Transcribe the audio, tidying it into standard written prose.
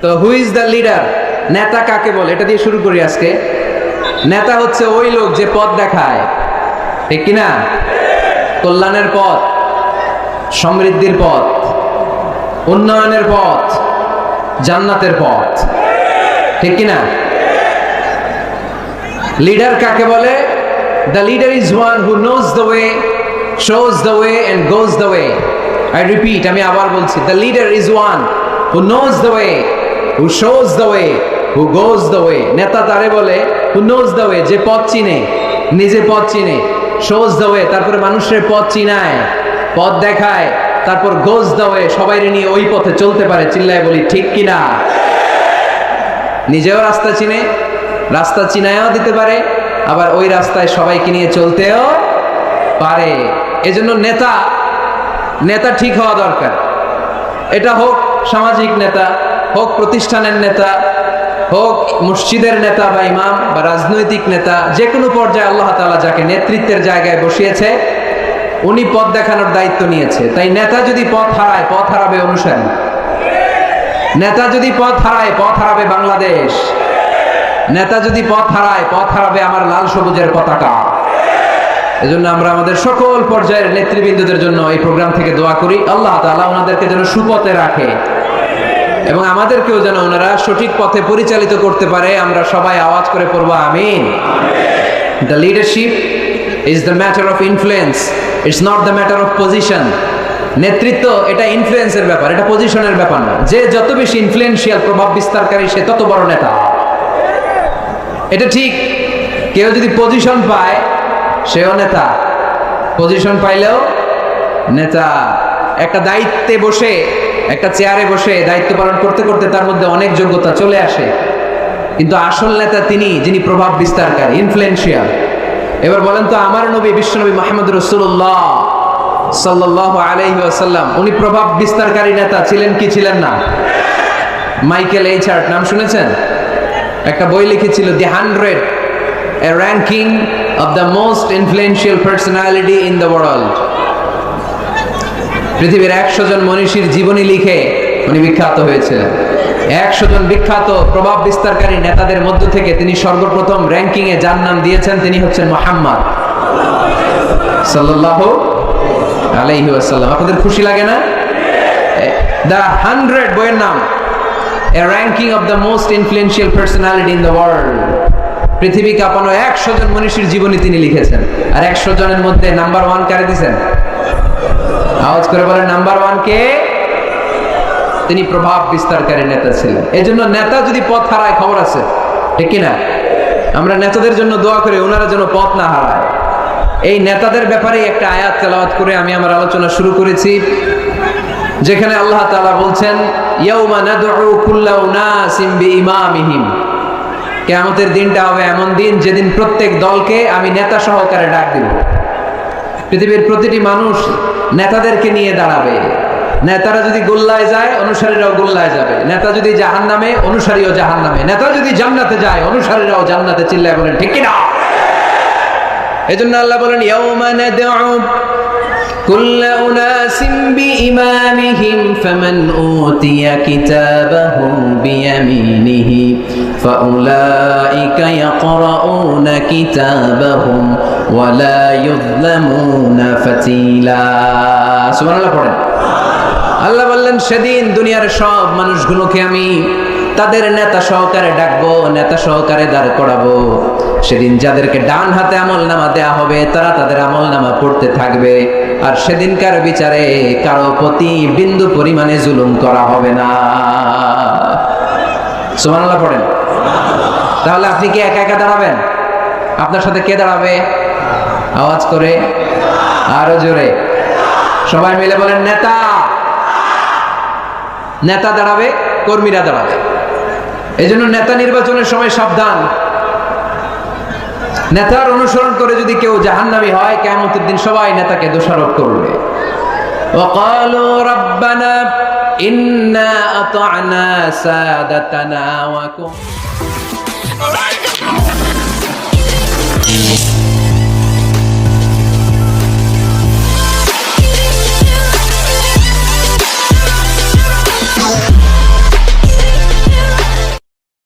তো who is the leader? নেতা কাকে বলে, এটা দিয়ে শুরু করি আজকে। নেতা হচ্ছে ওই লোক যে পথ দেখায়, ঠিক কিনা? কল্যাণের পথ, সমৃদ্ধির পথ, উন্নয়নের পথ, জান্নাতের পথ, ঠিক কিনা? লিডার কাকে বলে? The leader is one who knows the way, shows the way and goes the way. I repeat, আমি আবার বলছি, the leader is one who knows the way, who shows the way, who goes the way. নেতা তারে বলে who knows the way, যে পথ চিনে, নিজে পথ চিনে, shows the way, তারপরে মানুষের পথ চিনায়, পথ দেখায়, তারপর goes the way, সবাইরে নিয়ে ওই পথে চলতে পারে। চিল্লায় বলি ঠিক কিনা? নিজেও রাস্তা চিনে, রাস্তা চিনায়ও দিতে পারে, আবার ওই রাস্তায় সবাইকে নিয়ে চলতেও পারে। এজন্য নেতা ঠিক হওয়া দরকার। এটা হোক সামাজিক নেতা, হোক প্রতিষ্ঠানের নেতা, হোক মসজিদের নেতা বা ইমাম বা রাজনৈতিক নেতা, যে কোনো পর্যায়ে আল্লাহ তাআলা যাকে নেতৃত্বের জায়গায় বসিয়েছে উনি পথ দেখানোর দায়িত্ব নিয়েছে। তাই নেতা যদি পথ হারায়, পথ হারাবে অনুসারী। নেতা যদি পথ হারায়, পথ হারাবে বাংলাদেশ। নেতা যদি পথ হারায়, পথ হারাবে আমার লাল সবুজের পতাকা। এজন্য আমরা আমাদের সকল পর্যায়ের নেতৃবৃন্দদের জন্য এই প্রোগ্রাম থেকে দোয়া করি, আল্লাহ তাআলা ওনাদেরকে যেন সুপথে রাখে এবং আমাদেরকেও যেন ওনারা সঠিক পথে পরিচালিত করতে পারে। আমরা সবাই আওয়াজ করে পড়ব আমিন। The leadership is the matter of influence, it's not the matter of position. নেতৃত্ব এটা ইনফ্লুয়েন্সের ব্যাপার, এটা পজিশনের ব্যাপার না। যে যত বেশি ইনফ্লুয়েন্সিয়াল, প্রভাব বিস্তারকারী, সে তত বড় নেতা। এটা ঠিক। কেউ যদি পজিশন পায় সেও নেতা, পজিশন পাইলেও নেতা। একটা দায়িত্বে বসে, একটা চেয়ারে বসে দায়িত্ব পালন করতে করতে তার মধ্যে অনেক যোগ্যতা চলে আসে, কিন্তু আসল নেতা তিনি যিনি প্রভাব বিস্তারকারী, ইনফ্লুয়েন্সিয়াল। এবার বলেন তো, আমার নবী বিশ্বনবী মুহাম্মদ রাসূলুল্লাহ সাল্লাল্লাহু আলাইহি ওয়াসাল্লাম উনি প্রভাব বিস্তারকারী নেতা ছিলেন কি ছিলেন না? মাইকেল এইচ হার্ট নাম শুনেছেন? একটা বই লিখেছিল, দি 100, a ranking of the most influential personality in the world. পৃথিবীর 100 জন মনীষীর জীবনী লিখে উনি বিখ্যাত হয়েছিলেন। 100 জন বিখ্যাত প্রভাব বিস্তারকারী নেতাদের মধ্য থেকে তিনি সর্বপ্রথম র্যাঙ্কিং এ যার নাম দিয়েছেন তিনি হচ্ছেন মুহাম্মদ সাল্লাল্লাহু আলাইহি ওয়াসাল্লাম। আপনাদের খুশি লাগে না? দ্য 100 বইয়ের নাম, a ranking of the most influential personality in the world. পৃথিবী কাঁপানো 100 জন মনীষীর জীবনী তিনি লিখেছেন। আর 100 জনের মধ্যে নাম্বার 1 কারে দিয়েছেন? আওয়াজ করে বলেন, নাম্বার 1 কে? তিনি প্রভাব বিস্তারকারী নেতা ছিলেন। এজন্য নেতা যদি পথ হারায়, খবর আছে, ঠিক কিনা? আমরা নেতাদের জন্য দোয়া করি ওনারা যেন পথ না হারায়। এই নেতাদের ব্যাপারে একটা আয়াত তেলাওয়াত করে আমি আমার আলোচনা শুরু করেছি, যেখানে আল্লাহ তাআলা বলছেন, ইয়াউমা নাদউ কুল্লা উনাসিম বিইমামিহিম। কিয়ামতের দিনটা হবে এমন দিন যেদিন প্রত্যেক দলকে আমি নেতা সহকারে ডাক দিব। পৃথিবীর প্রতিটি মানুষ নেতাদেরকে নিয়ে দাঁড়াবে। নেতারা যদি গোল্লায় যায়, অনুসারীরাও গোল্লায় যাবে। নেতা যদি জাহান্নামে, অনুসারীও জাহান্নামে। নেতা যদি জান্নাতে যায়, অনুসারীরাও জান্নাতে। চিল্লায় বলেন ঠিক কিনা? এজন্য আল্লাহ বলেন, ইয়াউমা নাদউ কুল্লা উনাসিম বিইমামিহিম ফামান উতিয়া কিতাবাহু বিয়ামিনিহি ফাউলাইকা ইয়াকরাউনা কিতাবাহুম ওয়ালা ইউযলামুনা ফাতিলা। সুবহানাল্লাহ পড়েন। আল্লাহ বললেন, সেদিন দুনিয়ার সব মানুষগুলোকে আমি তাদের নেতা সহকারে ডাকবো, নেতা সহকারে দাঁড় করাবো। সেদিন যাদেরকে ডান হাতে আমলনামা দেয়া হবে তারা তাদের আমলনামা পড়তে থাকবে। আর সেদিনকার বিচারে কারো প্রতি বিন্দু পরিমাণে জুলুম করা হবে না। সুবহানাল্লাহ পড়েন। তাহলে আপনি কি একা একা দাঁড়াবেন? আপনার সাথে কে দাঁড়াবে? আওয়াজ করে, আরো জোরে, সবাই মিলে বলেন নেতা। নেতা দাঁড়াবে, কর্মীরা দাঁড়াবে। এই জন্য নেতা নির্বাচনের সময় সাবধান। নেতার অনুসরণ করে যদি কেউ জাহান্নামী হয়, কিয়ামতের দিন সবাই নেতাকে দোষারোপ করবে। ওয়াকালু রাব্বানা ইন্না আতা'না সাদাতানা ওয়া